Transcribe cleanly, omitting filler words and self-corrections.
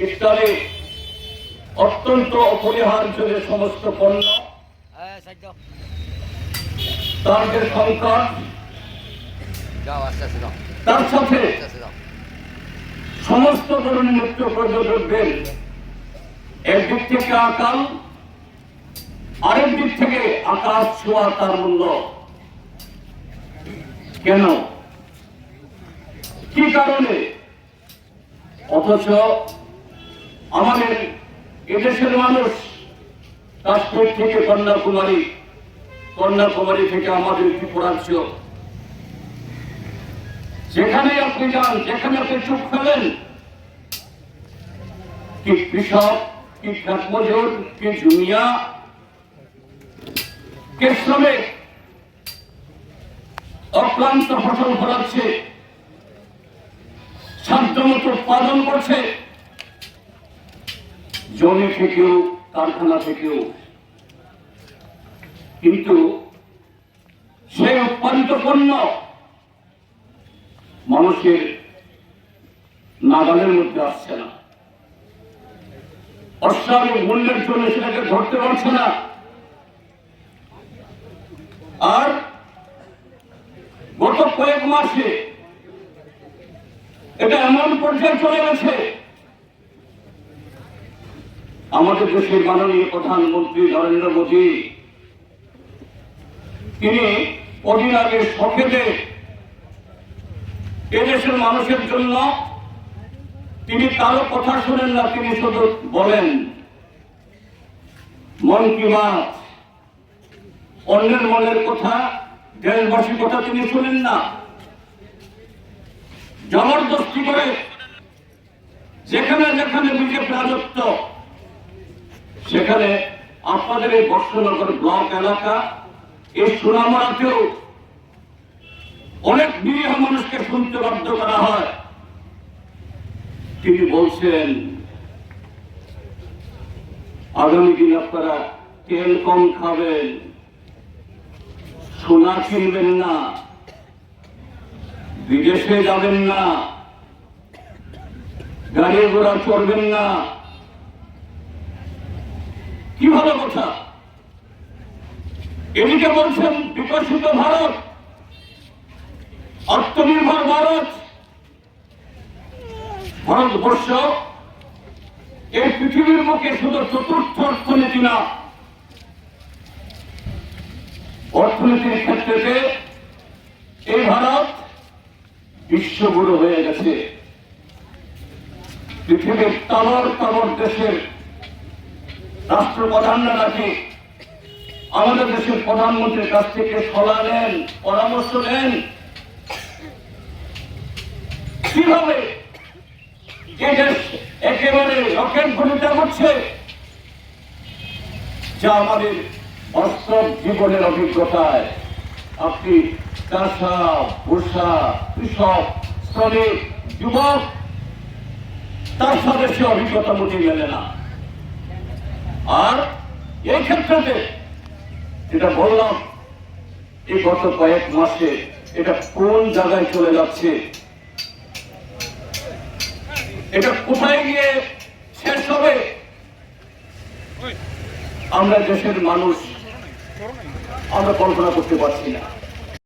ইত্যাদি অত্যন্ত অপরিহার্য যে সমস্ত পণ্য, তার যে সংকট, তার সাথে সমস্ত ধরনের নিত্য প্রয়োজনের একদিক থেকে আকাল, আরেক দিক থেকে আকাশ ছোঁয়া তার মূল্য। কেন, কি কারণে? অথচ আমাদের এদেশের মানুষ কাশ্মীর থেকে কন্যাকুমারী, কন্যাকুমারী থেকে আমাদের ত্রিপুরাজ্য, যেখানে আপনি যান, যেখানে আপনি চোখ ফেলেন, কি কৃষক, কি খেত মজুর, কি জুনিয়া, কে শ্রমিক অক্লান্ত ফসল ফলাচ্ছে, সাধ্যমতো উৎপাদন করছে, জমি থেকেও কারখানা থেকেও। কিন্তু সেই উৎপাদিত পণ্য মানুষের নাগালের মধ্যে আসছে না, অস্বাভাবিক মূল্যের জন্য সেটাকে ধরতে পারছে না। আর গত কয়েক মাসে এটা এমন পর্যায়ে চলে গেছে, আমাদের দেশের মাননীয় প্রধানমন্ত্রী নরেন্দ্র মোদী, তিনি কদিন আগে শখেতে এদেশের মানুষের জন্য তিনি কারো কথা শুনেন না, তিনি শুধু বলেন মন কি বাত, অন্যের মনের কথা, দেশবাসীর কথা তিনি শুনেন না। জবরদস্তি করে যেখানে যেখানে বিজেপি রাজত্ব, সেখানে আপনাদের এই বর্ষনগর ব্লক এলাকা, এই সোনামুড়াতেও অনেক নিরীহ মানুষকে শুনতে বাধ্য করা হয়। তিনি বলছেন আগামী দিন আপনারা তেল কম খাবেন, সোনা কিনবেন না, বিদেশে যাবেন না, গাড়ি ঘোড়া চড়বেন না। কি ভালো কথা! এদিকে বলছেন বিকশিত ভারত, আত্মনির্ভর ভারত। ভারতবর্ষ এই পৃথিবীর মুখে শুধু চতুর্থ অর্থনীতি না, অর্থনীতির ক্ষেত্রে এই ভারত বিশ্বগুরু হয়ে গেছে। পৃথিবীর তাবর তাবর দেশের রাষ্ট্রপ্রধানরা নাকি আমাদের দেশের প্রধানমন্ত্রীর কাছ থেকে সলা নেন, পরামর্শ নেন কিভাবে এই দেশ একেবারে রকেট গতিতে করছে, যা আমাদের বাস্তব জীবনের অভিজ্ঞতায় আপনি চাষা, ভূষা, কৃষক, শ্রমিক, যুবক, তার সাথে সে অভিজ্ঞতা মোটে মেলে না। আর এই ক্ষেত্রে যেটা বললাম, এই গত কয়েক মাসে এটা কোন জায়গায় চলে যাচ্ছে, এটা কোথায় গিয়ে শেষ হবে, আমরা দেশের মানুষ আমরা কল্পনা করতে পারছি না।